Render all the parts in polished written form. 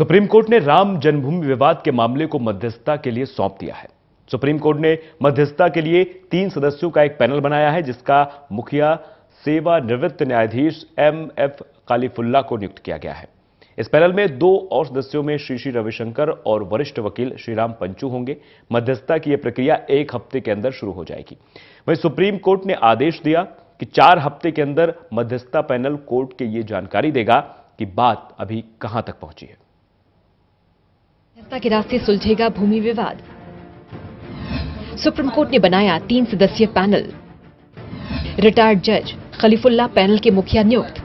Supreme court ने राम जन्मभूमि विवाद के मामले को मध्यस्थता के लिए सौंप दिया है। सुप्रीम कोर्ट ने मध्यस्थता के लिए 3 सदस्यों का एक पैनल बनाया है, जिसका मुखिया सेवानिवृत्त न्यायाधीश एमएफ कालीफुल्ला को नियुक्त किया गया है। इस पैनल में 2 और सदस्यों में श्री रविशंकर और वरिष्ठ वकील श्रीराम पंचू होंगे। मध्यस्थता की यह प्रक्रिया 1 हफ्ते के अंदर शुरू हो जाएगी। वहीं सुप्रीम कोर्ट ने आदेश दिया कि 4 हफ्ते के अंदर मध्यस्थता पैनल कोर्ट के ये जानकारी देगा कि बात अभी कहां तक पहुंची है। मध्यस्थता के रास्ते सुलझेगा भूमि विवाद। सुप्रीम कोर्ट ने बनाया 3 सदस्यीय पैनल। रिटायर्ड जज खलीफुल्ला पैनल के मुखिया नियुक्त।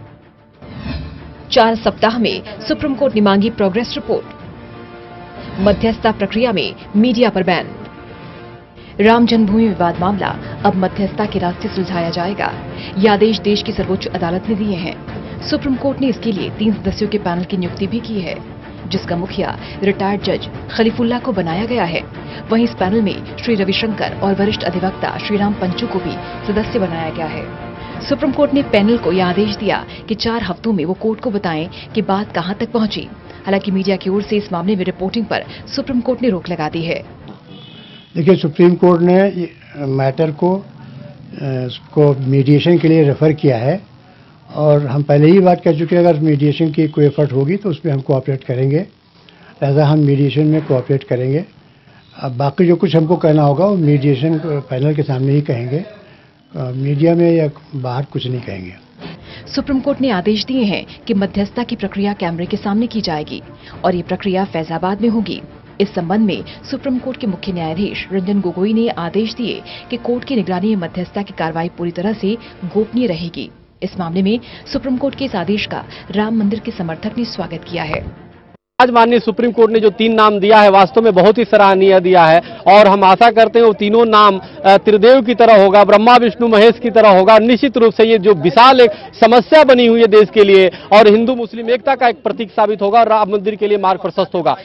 4 सप्ताह में सुप्रीम कोर्ट ने मांगी प्रोग्रेस रिपोर्ट। मध्यस्थता प्रक्रिया में मीडिया पर बैन। राम जन्मभूमि विवाद मामला अब मध्यस्थता के रास्ते सुलझाया जाएगा। ये आदेश देश की सर्वोच्च अदालत ने दिए हैं। सुप्रीम कोर्ट ने इसके लिए 3 सदस्यों के पैनल की नियुक्ति भी की है, जिसका मुखिया रिटायर्ड जज खलीफुल्ला को बनाया गया है। वहीं इस पैनल में श्री रविशंकर और वरिष्ठ अधिवक्ता श्रीराम पंचू को भी सदस्य बनाया गया है। सुप्रीम कोर्ट ने पैनल को यह आदेश दिया कि 4 हफ्तों में वो कोर्ट को बताएं कि बात कहां तक पहुंची। हालांकि मीडिया की ओर से इस मामले में रिपोर्टिंग पर सुप्रीम कोर्ट ने रोक लगा दी है। देखिए, सुप्रीम कोर्ट ने मैटर को मीडिएशन के लिए रेफर किया है और हम पहले ही बात कर चुके हैं, अगर मीडिएशन की कोई एफर्ट होगी तो उसमें हम कोऑपरेट करेंगे। लिहाजा हम मीडिएशन में कोऑपरेट करेंगे। अब बाकी जो कुछ हमको कहना होगा वो मीडिएशन पैनल के सामने ही कहेंगे, मीडिया में या बाहर कुछ नहीं कहेंगे। सुप्रीम कोर्ट ने आदेश दिए हैं कि मध्यस्थता की प्रक्रिया कैमरे के सामने की जाएगी और ये प्रक्रिया फैजाबाद में होगी। इस संबंध में सुप्रीम कोर्ट के मुख्य न्यायाधीश रंजन गोगोई ने आदेश दिए कि कोर्ट की निगरानी में मध्यस्थता की कार्रवाई पूरी तरह से गोपनीय रहेगी। इस मामले में सुप्रीम कोर्ट के इस आदेश का राम मंदिर के समर्थक ने स्वागत किया है। आज माननीय सुप्रीम कोर्ट ने जो 3 नाम दिया है, वास्तव में बहुत ही सराहनीय दिया है और हम आशा करते हैं वो तीनों नाम त्रिदेव की तरह होगा, ब्रह्मा विष्णु महेश की तरह होगा। निश्चित रूप से ये जो विशाल एक समस्या बनी हुई है देश के लिए और हिंदू मुस्लिम एकता का एक प्रतीक साबित होगा और राम मंदिर के लिए मार्ग प्रशस्त होगा।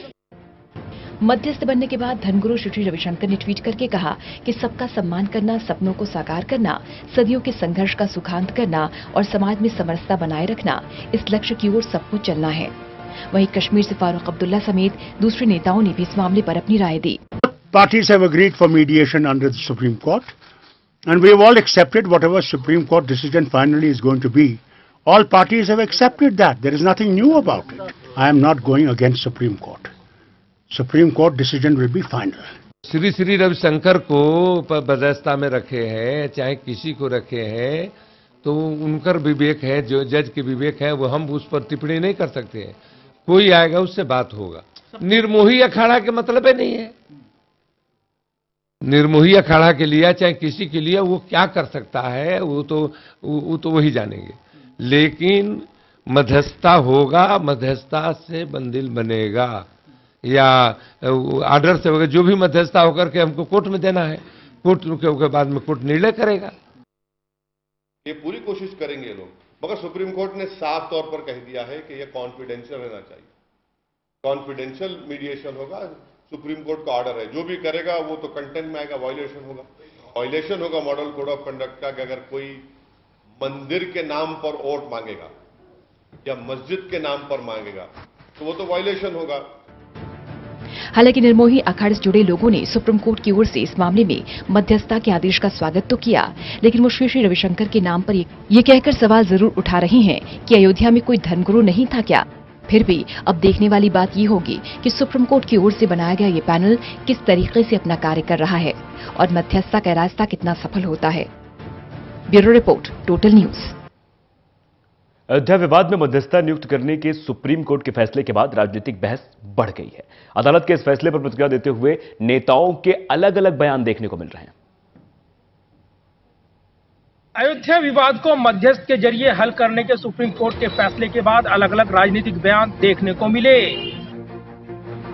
मध्यस्थ बनने के बाद धर्मगुरु श्री रविशंकर ने ट्वीट करके कहा कि सबका सम्मान करना, सपनों को साकार करना, सदियों के संघर्ष का सुखांत करना और समाज में समरसता बनाए रखना, इस लक्ष्य की ओर सबको चलना है। वहीं कश्मीर से फारूक अब्दुल्ला समेत दूसरे नेताओं ने भी इस मामले पर अपनी राय दी। Parties have agreed for mediation under the Supreme Court, and we have all accepted whatever Supreme Court decision finally is going to be. All parties have accepted that. There is nothing new about it. I am not going against Supreme Court. Supreme Court decision will be final. Shri Ravishankar को मध्यस्थता में रखे हैं, चाहे किसी को रखे हैं, तो उनका विवेक है, जो जज के विवेक है, वो हम उस पर टिप्पणी नहीं कर सकते हैं। कोई आएगा उससे बात होगा। निर्मोही अखाड़ा के मतलब ही नहीं है। निर्मोही अखाड़ा के लिए चाहे किसी के लिए वो क्या कर सकता है वो तो वही जानेंगे। लेकिन मध्यस्थता होगा, मध्यस्थता से मंदिर बनेगा या आर्डर से होगा। जो भी मध्यस्थता होकर के हमको कोर्ट में देना है, कोर्ट के बाद में कोर्ट निर्णय करेगा। ये पूरी कोशिश करेंगे लोग, मगर सुप्रीम कोर्ट ने साफ तौर पर कह दिया है कि यह कॉन्फिडेंशियल रहना चाहिए। कॉन्फिडेंशियल मीडिएशन होगा, सुप्रीम कोर्ट का ऑर्डर है। जो भी करेगा वो तो कंटेंट में आएगा, वायलेशन होगा। वायलेशन होगा मॉडल कोड ऑफ कंडक्ट का कि अगर कोई मंदिर के नाम पर वोट मांगेगा या मस्जिद के नाम पर मांगेगा तो वो तो वायलेशन होगा। हालांकि निर्मोही अखाड़े से जुड़े लोगों ने सुप्रीम कोर्ट की ओर से इस मामले में मध्यस्थता के आदेश का स्वागत तो किया, लेकिन वो श्री रविशंकर के नाम पर ये कहकर सवाल जरूर उठा रहे हैं कि अयोध्या में कोई धर्मगुरु नहीं था क्या। फिर भी अब देखने वाली बात ये होगी कि सुप्रीम कोर्ट की ओर से बनाया गया ये पैनल किस तरीके से अपना कार्य कर रहा है और मध्यस्थता का रास्ता कितना सफल होता है। Bureau report, total news. Ayodhya विवाद में मध्यस्थता नियुक्त करने के सुप्रीम कोर्ट के फैसले के बाद राजनीतिक बहस बढ़ गई है। अदालत के इस फैसले पर प्रतिक्रिया देते हुए नेताओं के अलग अलग बयान देखने को मिल रहे हैं। अयोध्या विवाद को मध्यस्थ के जरिए हल करने के सुप्रीम कोर्ट के फैसले के बाद अलग अलग राजनीतिक बयान देखने को मिले।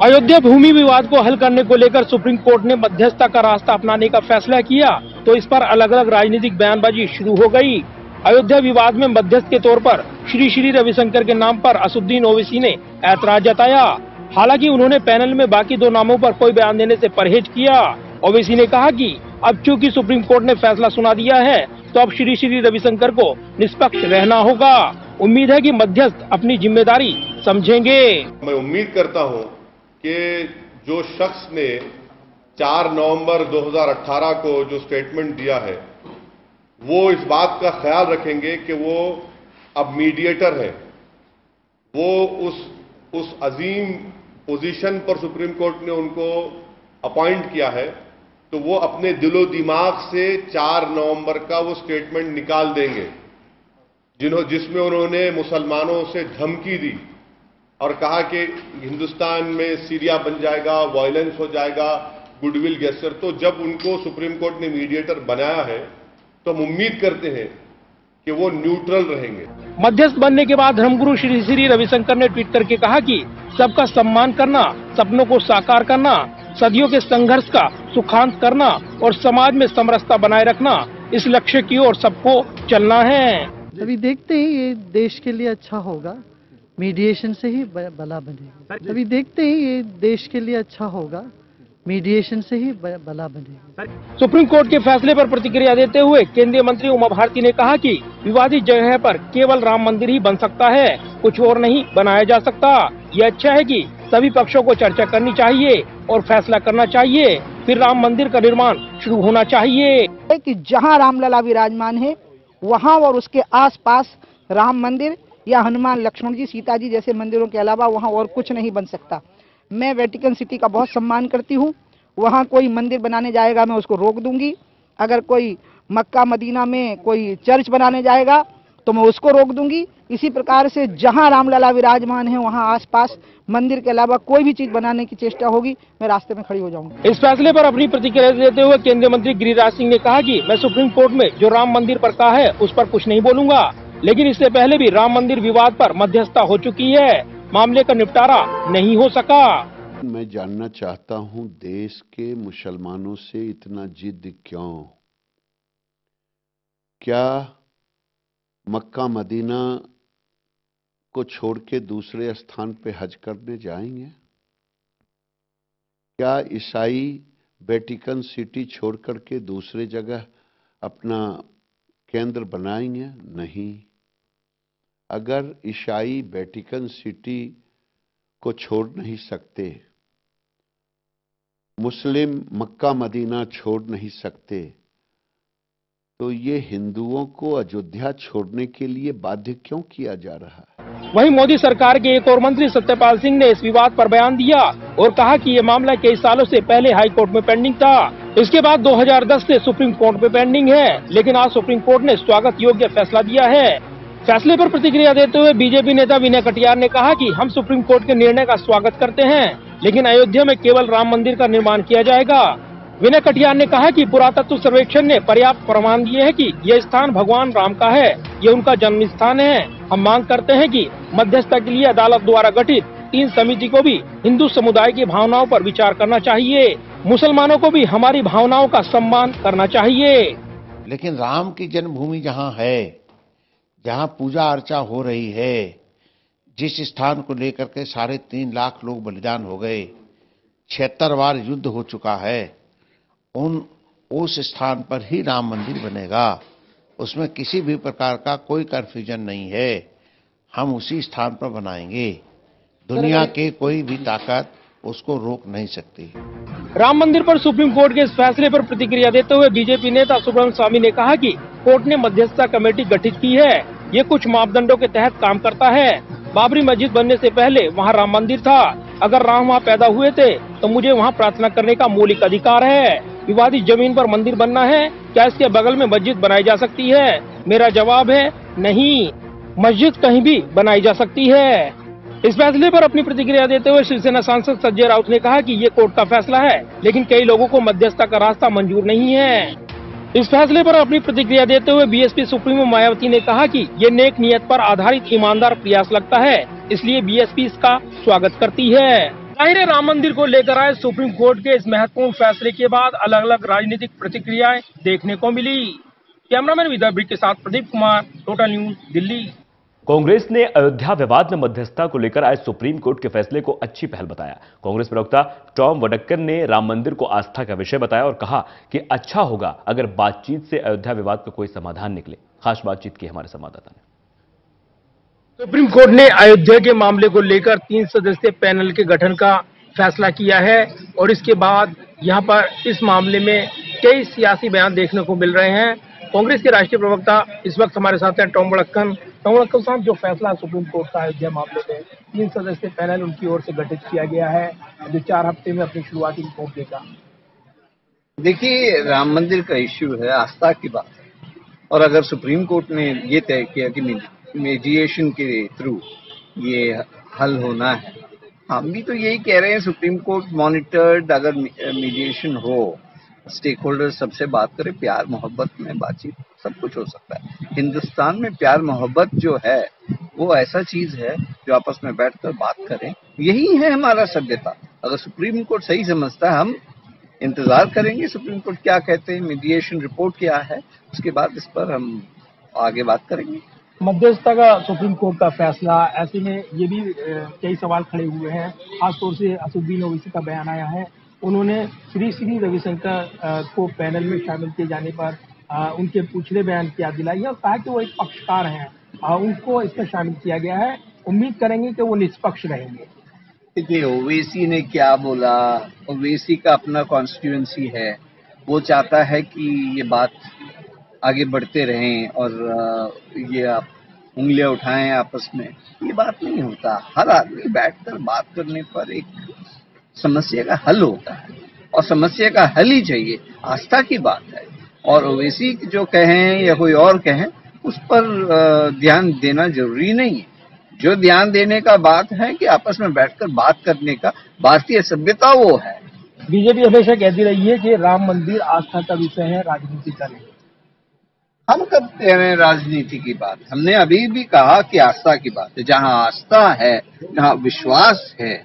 अयोध्या भूमि विवाद को हल करने को लेकर सुप्रीम कोर्ट ने मध्यस्थता का रास्ता अपनाने का फैसला किया तो इस पर अलग अलग राजनीतिक बयानबाजी शुरू हो गई। अयोध्या विवाद में मध्यस्थ के तौर पर श्री रविशंकर के नाम पर असुद्दीन ओवैसी ने ऐतराज जताया। हालांकि उन्होंने पैनल में बाकी 2 नामों पर कोई बयान देने से परहेज किया। ओवैसी ने कहा कि अब चूंकि सुप्रीम कोर्ट ने फैसला सुना दिया है तो अब श्री रविशंकर को निष्पक्ष रहना होगा। उम्मीद है कि मध्यस्थ अपनी जिम्मेदारी समझेंगे। मैं उम्मीद करता हूं कि जो शख्स ने 4 नवंबर 2018 को जो स्टेटमेंट दिया है वो इस बात का ख्याल रखेंगे कि वो अब मीडिएटर है, वो उस अजीम पोजीशन पर सुप्रीम कोर्ट ने उनको अपॉइंट किया है, तो वो अपने दिलो दिमाग से 4 नवंबर का वो स्टेटमेंट निकाल देंगे जिसमें उन्होंने मुसलमानों से धमकी दी और कहा कि हिंदुस्तान में सीरिया बन जाएगा, वायलेंस हो जाएगा, गुडविल गेस्चर। तो जब उनको सुप्रीम कोर्ट ने मीडिएटर बनाया है तो हम उम्मीद करते हैं कि वो न्यूट्रल रहेंगे। मध्यस्थ बनने के बाद धर्मगुरु श्री रविशंकर ने ट्वीट करके कहा कि सबका सम्मान करना, सपनों को साकार करना, सदियों के संघर्ष का सुखांत करना और समाज में समरसता बनाए रखना, इस लक्ष्य की ओर सबको चलना है। अभी देखते हैं ये देश के लिए अच्छा होगा, मीडिएशन से ही भला बनेगा। अभी देखते हैं ये देश के लिए अच्छा होगा, मीडिएशन से ही भला बनेगा। सुप्रीम कोर्ट के फैसले पर प्रतिक्रिया देते हुए केंद्रीय मंत्री उमा भारती ने कहा कि विवादित जगह पर केवल राम मंदिर ही बन सकता है, कुछ और नहीं बनाया जा सकता। ये अच्छा है कि सभी पक्षों को चर्चा करनी चाहिए और फैसला करना चाहिए, फिर राम मंदिर का निर्माण शुरू होना चाहिए। कि जहाँ रामलला विराजमान है वहाँ और उसके आसपास राम मंदिर या हनुमान लक्ष्मण जी सीता जी जैसे मंदिरों के अलावा वहाँ और कुछ नहीं बन सकता। मैं वेटिकन सिटी का बहुत सम्मान करती हूँ, वहाँ कोई मंदिर बनाने जाएगा मैं उसको रोक दूंगी। अगर कोई मक्का मदीना में कोई चर्च बनाने जाएगा तो मैं उसको रोक दूंगी। इसी प्रकार से जहाँ रामलला विराजमान है वहाँ आसपास मंदिर के अलावा कोई भी चीज बनाने की चेष्टा होगी मैं रास्ते में खड़ी हो जाऊंगी। इस फैसले पर अपनी प्रतिक्रिया देते हुए केंद्रीय मंत्री गिरिराज सिंह ने कहा कि मैं सुप्रीम कोर्ट में जो राम मंदिर पर कहा है उस पर कुछ नहीं बोलूंगा, लेकिन इससे पहले भी राम मंदिर विवाद पर मध्यस्थता हो चुकी है, मामले का निपटारा नहीं हो सका। मैं जानना चाहता हूं देश के मुसलमानों से इतना जिद क्यों? क्या मक्का मदीना को छोड़ के दूसरे स्थान पे हज करने जाएंगे? क्या ईसाई वेटिकन सिटी छोड़ करके दूसरे जगह अपना केंद्र बनाएंगे? नहीं। अगर ईसाई वेटिकन सिटी को छोड़ नहीं सकते, मुस्लिम मक्का मदीना छोड़ नहीं सकते, तो ये हिंदुओं को अयोध्या छोड़ने के लिए बाध्य क्यों किया जा रहा है? वहीं मोदी सरकार के एक और मंत्री सत्यपाल सिंह ने इस विवाद पर बयान दिया और कहा कि ये मामला कई सालों से पहले हाई कोर्ट में पेंडिंग था, इसके बाद 2010 से सुप्रीम कोर्ट में पेंडिंग है, लेकिन आज सुप्रीम कोर्ट ने स्वागत योग्य फैसला दिया है। फैसले पर प्रतिक्रिया देते हुए बीजेपी नेता विनय कटियार ने कहा कि हम सुप्रीम कोर्ट के निर्णय का स्वागत करते हैं, लेकिन अयोध्या में केवल राम मंदिर का निर्माण किया जाएगा। विनय कटियार ने कहा कि पुरातत्व सर्वेक्षण ने पर्याप्त प्रमाण दिए हैं कि यह स्थान भगवान राम का है, ये उनका जन्म स्थान है। हम मांग करते हैं कि मध्यस्थता के लिए अदालत द्वारा गठित 3 समिति को भी हिंदू समुदाय की भावनाओं पर विचार करना चाहिए, मुसलमानों को भी हमारी भावनाओं का सम्मान करना चाहिए। लेकिन राम की जन्मभूमि जहाँ है, जहाँ पूजा अर्चा हो रही है, जिस स्थान को लेकर के 3.5 लाख लोग बलिदान हो गए, 76 बार युद्ध हो चुका है, उस स्थान पर ही राम मंदिर बनेगा। उसमें किसी भी प्रकार का कोई कंफ्यूजन नहीं है, हम उसी स्थान पर बनाएंगे। दुनिया के कोई भी ताकत उसको रोक नहीं सकती। राम मंदिर पर सुप्रीम कोर्ट के इस फैसले पर प्रतिक्रिया देते हुए बीजेपी नेता सुब्रह्मण्य स्वामी ने कहा कि कोर्ट ने मध्यस्थता कमेटी गठित की है, ये कुछ मापदंडों के तहत काम करता है। बाबरी मस्जिद बनने से पहले वहाँ राम मंदिर था, अगर राम वहाँ पैदा हुए थे तो मुझे वहाँ प्रार्थना करने का मौलिक अधिकार है। विवादित जमीन पर मंदिर बनना है, क्या इसके बगल में मस्जिद बनाई जा सकती है? मेरा जवाब है नहीं, मस्जिद कहीं भी बनाई जा सकती है। इस फैसले पर अपनी प्रतिक्रिया देते हुए शिवसेना सांसद संजय राउत ने कहा कि ये कोर्ट का फैसला है, लेकिन कई लोगों को मध्यस्थता का रास्ता मंजूर नहीं है। इस फैसले पर अपनी प्रतिक्रिया देते हुए बीएसपी सुप्रीमो मायावती ने कहा कि ये नेक नियत पर आधारित ईमानदार प्रयास लगता है, इसलिए बीएसपी इसका स्वागत करती है। जाहिर है राम मंदिर को लेकर आए सुप्रीम कोर्ट के इस महत्वपूर्ण फैसले के बाद अलग अलग राजनीतिक प्रतिक्रियाएं देखने को मिली। कैमरामैन विदा ब्रिक के साथ प्रदीप कुमार, टोटल न्यूज, दिल्ली। कांग्रेस ने अयोध्या विवाद में मध्यस्थता को लेकर आए सुप्रीम कोर्ट के फैसले को अच्छी पहल बताया। कांग्रेस प्रवक्ता टॉम वडक्कर ने राम मंदिर को आस्था का विषय बताया और कहा कि अच्छा होगा अगर बातचीत से अयोध्या विवाद का कोई समाधान निकले। खास बातचीत की हमारे संवाददाता ने। सुप्रीम कोर्ट ने अयोध्या के मामले को लेकर 3 सदस्यीय पैनल के गठन का फैसला किया है और इसके बाद यहां पर इस मामले में कई सियासी बयान देखने को मिल रहे हैं। कांग्रेस के राष्ट्रीय प्रवक्ता इस वक्त हमारे साथ हैं टॉम वड़क्कन साहब, जो फैसला सुप्रीम कोर्ट का अयोध्या मामले में 3 सदस्यीय पैनल उनकी ओर से गठित किया गया है, जो 4 हफ्ते में अपनी शुरुआती रिपोर्ट देगा। देखिए, राम मंदिर का इश्यू है, आस्था की बात है, और अगर सुप्रीम कोर्ट ने ये तय किया कि मीडिएशन के थ्रू ये हल होना है, हम भी तो यही कह रहे हैं। सुप्रीम कोर्ट मॉनिटर्ड, अगर मीडिएशन हो, स्टेक होल्डर सबसे बात करें, प्यार मोहब्बत में बातचीत सब कुछ हो सकता है। हिंदुस्तान में प्यार मोहब्बत जो है वो ऐसा चीज है जो आपस में बैठकर बात करें, यही है हमारा सभ्यता। अगर सुप्रीम कोर्ट सही समझता है, हम इंतजार करेंगे सुप्रीम कोर्ट क्या कहते हैं, मीडिएशन रिपोर्ट क्या है, उसके बाद इस पर हम आगे बात करेंगे। मध्यस्थता का सुप्रीम कोर्ट का फैसला, ऐसे में ये भी कई सवाल खड़े हुए हैं। खासतौर से असदुद्दीन ओवैसी का बयान आया है, उन्होंने श्री रविशंकर को पैनल में शामिल किए जाने पर उनके पूछड़े बयान की याद दिलाई है और कहा कि वो एक पक्षकार हैं, उनको इसमें शामिल किया गया है। उम्मीद करेंगे कि वो निष्पक्ष रहेंगे। देखिए, ओवैसी ने क्या बोला, ओवैसी का अपना कॉन्स्टिट्यूएंसी है, वो चाहता है कि ये बात आगे बढ़ते रहें और ये आप उंगलियां उठाएं आपस में, ये बात नहीं होता। हर आदमी बैठकर बात करने पर एक समस्या का हल होता है और समस्या का हल ही चाहिए, आस्था की बात है। और ओवैसी जो कहें या कोई और कहें, उस पर ध्यान देना जरूरी नहीं है। जो ध्यान देने का बात है कि आपस में बैठकर बात करने का भारतीय सभ्यता वो है। बीजेपी हमेशा कहती रही है कि राम मंदिर आस्था का विषय है, राजनीति का नहीं। हम कब कह रहे हैं राजनीति की बात? हमने अभी भी कहा कि आस्था की बात है। जहां आस्था है, जहां विश्वास है,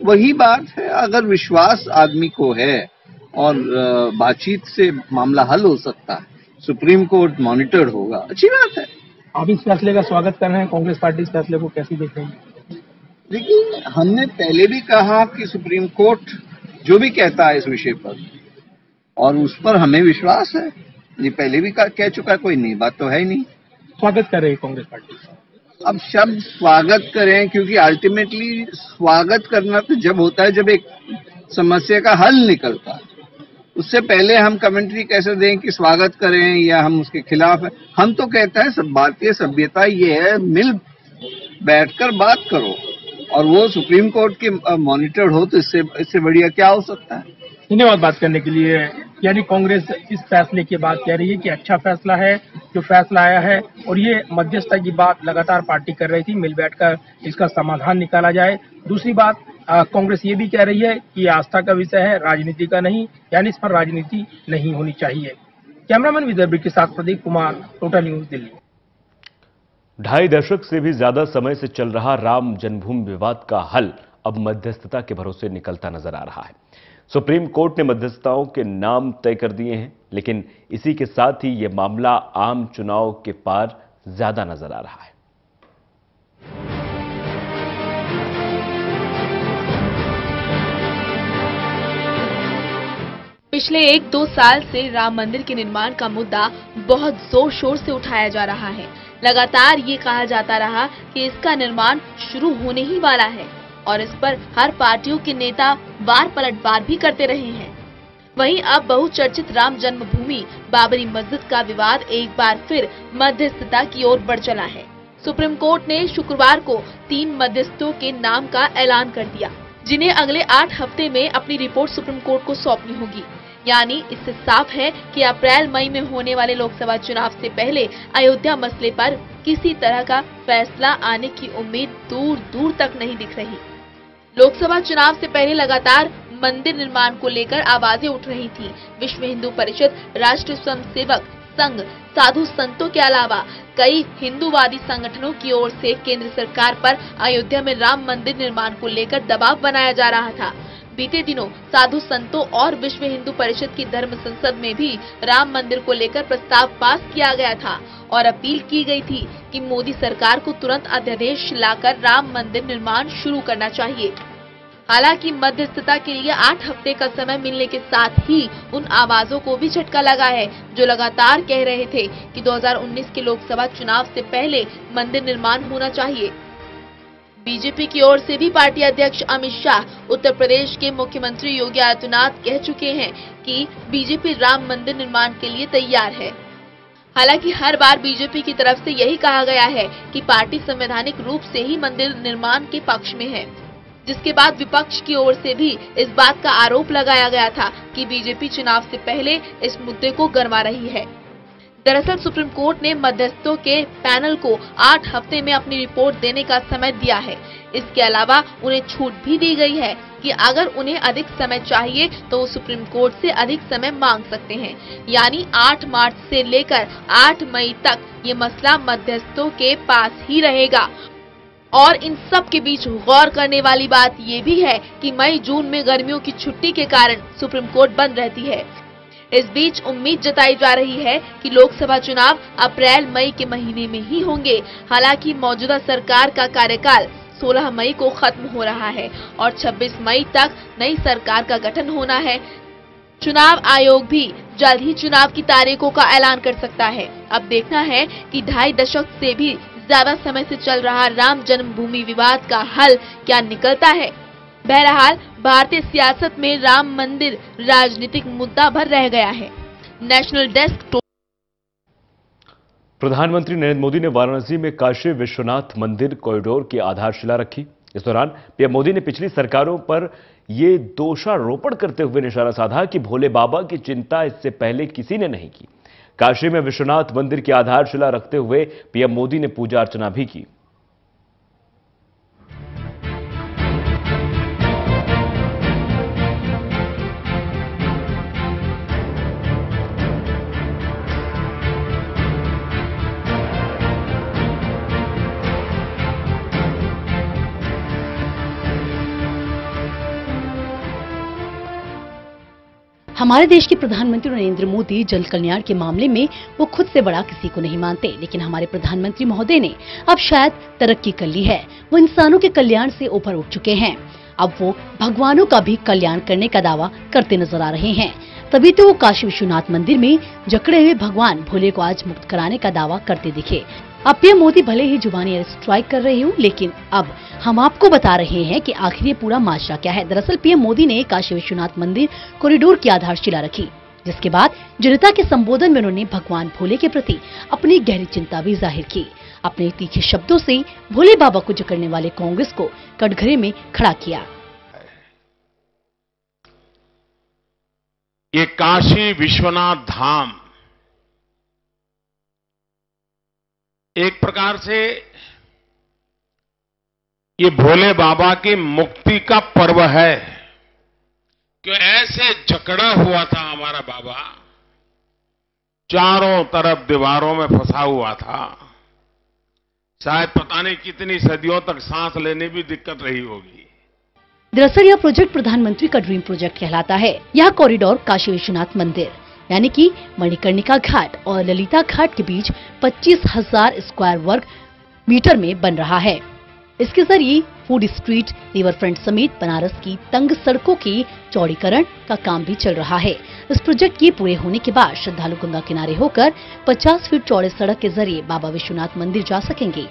वही बात है। अगर विश्वास आदमी को है और बातचीत से मामला हल हो सकता है, सुप्रीम कोर्ट मॉनिटर्ड होगा, अच्छी बात है। आप इस फैसले का स्वागत कर रहे हैं, कांग्रेस पार्टी इस फैसले को कैसे देख रही है? लेकिन हमने पहले भी कहा कि सुप्रीम कोर्ट जो भी कहता है इस विषय पर, और उस पर हमें विश्वास है। ये पहले भी कह चुका, कोई नई बात तो है ही नहीं। स्वागत कर रही है कांग्रेस पार्टी। अब शब्द स्वागत करें, क्योंकि अल्टीमेटली स्वागत करना तो जब होता है जब एक समस्या का हल निकलता है। उससे पहले हम कमेंट्री कैसे दें कि स्वागत करें या हम उसके खिलाफ हैं? हम तो कहते हैं सब भारतीय सभ्यता ये है, मिल बैठकर बात करो, और वो सुप्रीम कोर्ट के मॉनिटर हो तो इससे बढ़िया क्या हो सकता है। धन्यवाद बात करने के लिए। यानी कांग्रेस इस फैसले की बात कह रही है कि अच्छा फैसला है जो फैसला आया है, और ये मध्यस्थता की बात लगातार पार्टी कर रही थी, मिल बैठकर इसका समाधान निकाला जाए। दूसरी बात, कांग्रेस ये भी कह रही है कि आस्था का विषय है, राजनीति का नहीं, यानी इस पर राजनीति नहीं होनी चाहिए। कैमरामैन विदर्भ के साथ प्रदीप कुमार, टोटल न्यूज, दिल्ली। 2.5 दशक से भी ज्यादा समय से चल रहा राम जन्मभूमि विवाद का हल अब मध्यस्थता के भरोसे निकलता नजर आ रहा है। सुप्रीम कोर्ट ने मध्यस्थताओं के नाम तय कर दिए हैं, लेकिन इसी के साथ ही यह मामला आम चुनाव के पार ज्यादा नजर आ रहा है। पिछले 1-2 साल से राम मंदिर के निर्माण का मुद्दा बहुत जोर शोर से उठाया जा रहा है। लगातार ये कहा जाता रहा कि इसका निर्माण शुरू होने ही वाला है, और इस पर हर पार्टियों के नेता वार पलटवार भी करते रहे हैं। वहीं अब बहुचर्चित राम जन्मभूमि बाबरी मस्जिद का विवाद एक बार फिर मध्यस्थता की ओर बढ़ चला है। सुप्रीम कोर्ट ने शुक्रवार को 3 मध्यस्थों के नाम का ऐलान कर दिया, जिन्हें अगले 8 हफ्ते में अपनी रिपोर्ट सुप्रीम कोर्ट को सौंपनी होगी। यानी इससे साफ है कि अप्रैल-मई में होने वाले लोकसभा चुनाव से पहले अयोध्या मसले पर किसी तरह का फैसला आने की उम्मीद दूर दूर तक नहीं दिख रही। लोकसभा चुनाव से पहले लगातार मंदिर निर्माण को लेकर आवाजें उठ रही थी। विश्व हिंदू परिषद, राष्ट्रीय स्वयंसेवक संघ, साधु संतों के अलावा कई हिंदूवादी संगठनों की ओर से केंद्र सरकार पर अयोध्या में राम मंदिर निर्माण को लेकर दबाव बनाया जा रहा था। बीते दिनों साधु संतों और विश्व हिंदू परिषद की धर्म संसद में भी राम मंदिर को लेकर प्रस्ताव पास किया गया था और अपील की गई थी कि मोदी सरकार को तुरंत अध्यादेश लाकर राम मंदिर निर्माण शुरू करना चाहिए। हालांकि मध्यस्थता के लिए 8 हफ्ते का समय मिलने के साथ ही उन आवाजों को भी झटका लगा है जो लगातार कह रहे थे कि 2019 के लोकसभा चुनाव से पहले मंदिर निर्माण होना चाहिए। बीजेपी की ओर से भी पार्टी अध्यक्ष अमित शाह उत्तर प्रदेश के मुख्यमंत्री योगी आदित्यनाथ कह चुके हैं कि बीजेपी राम मंदिर निर्माण के लिए तैयार है। हालांकि हर बार बीजेपी की तरफ से यही कहा गया है कि पार्टी संवैधानिक रूप से ही मंदिर निर्माण के पक्ष में है, जिसके बाद विपक्ष की ओर से भी इस बात का आरोप लगाया गया था कि बीजेपी चुनाव से पहले इस मुद्दे को गरमा रही है। दरअसल सुप्रीम कोर्ट ने मध्यस्थों के पैनल को 8 हफ्ते में अपनी रिपोर्ट देने का समय दिया है। इसके अलावा उन्हें छूट भी दी गई है कि अगर उन्हें अधिक समय चाहिए तो वो सुप्रीम कोर्ट से अधिक समय मांग सकते हैं। यानी 8 मार्च से लेकर 8 मई तक ये मसला मध्यस्थों के पास ही रहेगा। और इन सब के बीच गौर करने वाली बात ये भी है कि मई जून में गर्मियों की छुट्टी के कारण सुप्रीम कोर्ट बंद रहती है। इस बीच उम्मीद जताई जा रही है कि लोकसभा चुनाव अप्रैल मई के महीने में ही होंगे। हालांकि मौजूदा सरकार का कार्यकाल 16 मई को खत्म हो रहा है और 26 मई तक नई सरकार का गठन होना है। चुनाव आयोग भी जल्द ही चुनाव की तारीखों का ऐलान कर सकता है। अब देखना है कि 2.5 दशक से भी ज्यादा समय से चल रहा राम जन्मभूमि विवाद का हल क्या निकलता है। बहरहाल भारतीय सियासत में राम मंदिर राजनीतिक मुद्दा भर रह गया है। National desk. प्रधानमंत्री नरेंद्र मोदी ने वाराणसी में काशी विश्वनाथ मंदिर कॉरिडोर की आधारशिला रखी। इस दौरान पीएम मोदी ने पिछली सरकारों पर ये दोषारोपण करते हुए निशाना साधा कि भोले बाबा की चिंता इससे पहले किसी ने नहीं की। काशी में विश्वनाथ मंदिर की आधारशिला रखते हुए पीएम मोदी ने पूजा अर्चना भी की। हमारे देश के प्रधानमंत्री नरेंद्र मोदी जन कल्याण के मामले में वो खुद से बड़ा किसी को नहीं मानते, लेकिन हमारे प्रधानमंत्री महोदय ने अब शायद तरक्की कर ली है। वो इंसानों के कल्याण से ऊपर उठ चुके हैं। अब वो भगवानों का भी कल्याण करने का दावा करते नजर आ रहे हैं। तभी तो वो काशी विश्वनाथ मंदिर में जकड़े हुए भगवान भोले को आज मुक्त कराने का दावा करते दिखे। अब पीएम मोदी भले ही जुबानी स्ट्राइक कर रहे हो, लेकिन अब हम आपको बता रहे हैं कि आखिर ये पूरा माजरा क्या है। दरअसल पीएम मोदी ने काशी विश्वनाथ मंदिर कॉरिडोर की आधारशिला रखी, जिसके बाद जनता के संबोधन में उन्होंने भगवान भोले के प्रति अपनी गहरी चिंता भी जाहिर की। अपने तीखे शब्दों से भोले बाबा को जकड़ने वाले कांग्रेस को कटघरे में खड़ा किया। ये काशी विश्वनाथ धाम एक प्रकार से ये भोले बाबा की मुक्ति का पर्व है। कि ऐसे जकड़ा हुआ था हमारा बाबा, चारों तरफ दीवारों में फंसा हुआ था। शायद पता नहीं कितनी सदियों तक सांस लेने भी दिक्कत रही होगी। दरअसल यह प्रोजेक्ट प्रधानमंत्री का ड्रीम प्रोजेक्ट कहलाता है। यह कॉरिडोर काशी विश्वनाथ मंदिर यानी कि मणिकर्णिका घाट और ललिता घाट के बीच 25,000 स्क्वायर वर्ग मीटर में बन रहा है। इसके जरिए फूड स्ट्रीट, रिवर फ्रंट समेत बनारस की तंग सड़कों के चौड़ीकरण का काम भी चल रहा है। इस प्रोजेक्ट के पूरे होने के बाद श्रद्धालु गंगा किनारे होकर 50 फीट चौड़े सड़क के जरिए बाबा विश्वनाथ मंदिर जा सकेंगे।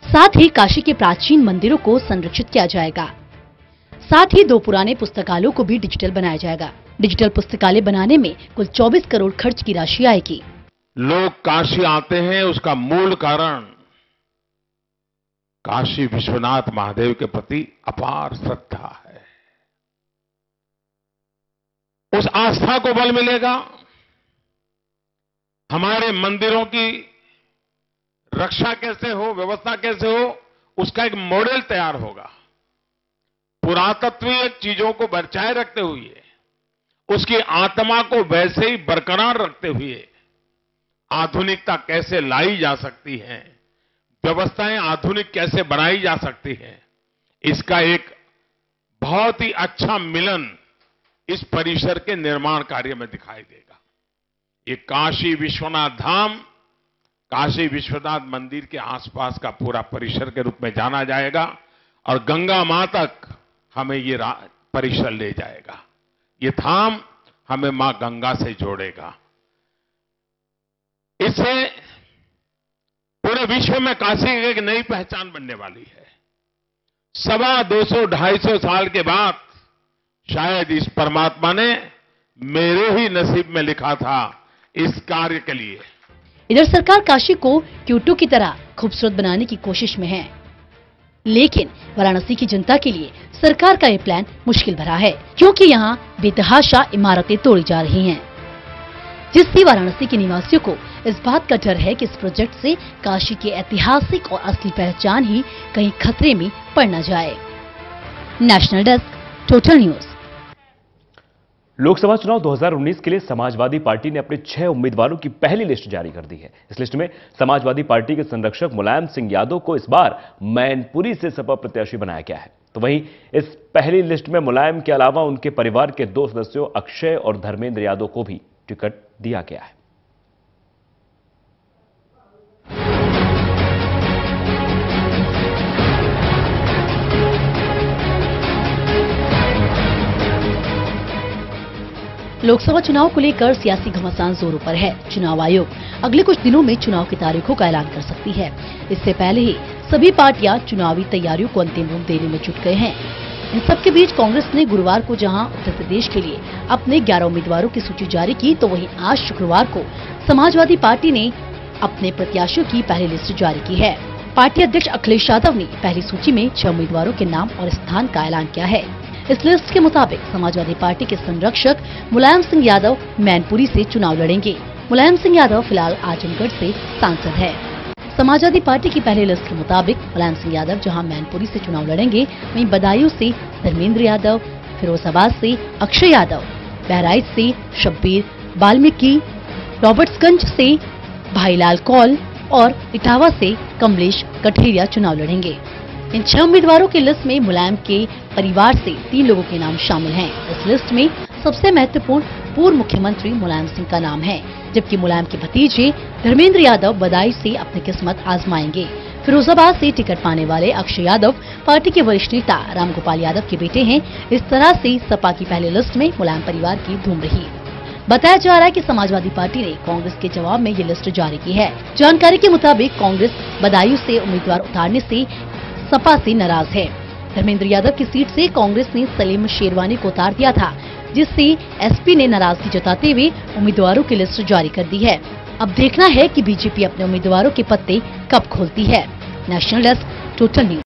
साथ ही काशी के प्राचीन मंदिरों को संरक्षित किया जाएगा। साथ ही 2 पुराने पुस्तकालयों को भी डिजिटल बनाया जाएगा। डिजिटल पुस्तकालय बनाने में कुल 24 करोड़ खर्च की राशि आएगी। लोग काशी आते हैं, उसका मूल कारण काशी विश्वनाथ महादेव के प्रति अपार श्रद्धा है। उस आस्था को बल मिलेगा। हमारे मंदिरों की रक्षा कैसे हो, व्यवस्था कैसे हो, उसका एक मॉडल तैयार होगा। पुरातत्वीय चीजों को बचाए रखते हुए, उसकी आत्मा को वैसे ही बरकरार रखते हुए आधुनिकता कैसे लाई जा सकती है, व्यवस्थाएं आधुनिक कैसे बनाई जा सकती है, इसका एक बहुत ही अच्छा मिलन इस परिसर के निर्माण कार्य में दिखाई देगा। ये काशी विश्वनाथ धाम काशी विश्वनाथ मंदिर के आसपास का पूरा परिसर के रूप में जाना जाएगा और गंगा मां तक हमें ये परिसर ले जाएगा, ये धाम हमें मां गंगा से जोड़ेगा। इससे पूरे विश्व में काशी की एक नई पहचान बनने वाली है। 250-250 साल के बाद शायद इस परमात्मा ने मेरे ही नसीब में लिखा था इस कार्य के लिए। इधर सरकार काशी को क्योटो की तरह खूबसूरत बनाने की कोशिश में है, लेकिन वाराणसी की जनता के लिए सरकार का ये प्लान मुश्किल भरा है, क्योंकि यहाँ बेतहाशा इमारतें तोड़ी जा रही हैं, जिससे वाराणसी के निवासियों को इस बात का डर है कि इस प्रोजेक्ट से काशी की ऐतिहासिक और असली पहचान ही कहीं खतरे में पड़ न जाए। National desk, total news. Lok Sabha चुनाव 2019 के लिए समाजवादी पार्टी ने अपने 6 उम्मीदवारों की पहली लिस्ट जारी कर दी है। इस लिस्ट में समाजवादी पार्टी के संरक्षक मुलायम सिंह यादव को इस बार मैनपुरी से सपा प्रत्याशी बनाया गया है। तो वहीं इस पहली लिस्ट में मुलायम के अलावा उनके परिवार के 2 सदस्यों अक्षय और धर्मेंद्र यादव को भी टिकट दिया गया है। लोकसभा चुनाव को लेकर सियासी घमासान जोरों पर है। चुनाव आयोग अगले कुछ दिनों में चुनाव की तारीखों का ऐलान कर सकती है। इससे पहले ही सभी पार्टियां चुनावी तैयारियों को अंतिम रूप देने में जुट गए हैं। इन सबके बीच कांग्रेस ने गुरुवार को जहां उत्तर प्रदेश के लिए अपने 11 उम्मीदवारों की सूची जारी की, तो वहीं आज शुक्रवार को समाजवादी पार्टी ने अपने प्रत्याशियों की पहली लिस्ट जारी की है। पार्टी अध्यक्ष अखिलेश यादव ने पहली सूची में 6 उम्मीदवारों के नाम और स्थान का ऐलान किया है। इस लिस्ट के मुताबिक समाजवादी पार्टी के संरक्षक मुलायम सिंह यादव मैनपुरी से चुनाव लड़ेंगे। मुलायम सिंह यादव फिलहाल आजमगढ़ से सांसद है। समाजवादी पार्टी की पहली लिस्ट के मुताबिक मुलायम सिंह यादव जहां मैनपुरी से चुनाव लड़ेंगे, वहीं बदायूं से धर्मेंद्र यादव, फिरोजाबाद से अक्षय यादव, बहराइच से शब्बीर वाल्मीकि, रॉबर्ट्सगंज से भाईलाल कौल और इटावा से कमलेश कठेरिया चुनाव लड़ेंगे। इन 6 उम्मीदवारों की लिस्ट में मुलायम के परिवार से 3 लोगों के नाम शामिल हैं। इस लिस्ट में सबसे महत्वपूर्ण पूर्व मुख्यमंत्री मुलायम सिंह का नाम है, जबकि मुलायम के भतीजे धर्मेंद्र यादव बदायूं से अपनी किस्मत आजमाएंगे। फिरोजाबाद से टिकट पाने वाले अक्षय यादव पार्टी के वरिष्ठ नेता रामगोपाल यादव के बेटे हैं। इस तरह से सपा की पहली लिस्ट में मुलायम परिवार की धूम रही। बताया जा रहा है कि समाजवादी पार्टी ने कांग्रेस के जवाब में ये लिस्ट जारी की है। जानकारी के मुताबिक कांग्रेस बदायूं से उम्मीदवार उतारने से सपा से नाराज है। धर्मेंद्र यादव की सीट से कांग्रेस ने सलीम शेरवानी को उतार दिया था, जिससे एसपी ने नाराजगी जताते हुए उम्मीदवारों की लिस्ट जारी कर दी है। अब देखना है कि बीजेपी अपने उम्मीदवारों के पत्ते कब खोलती है। National desk, total news.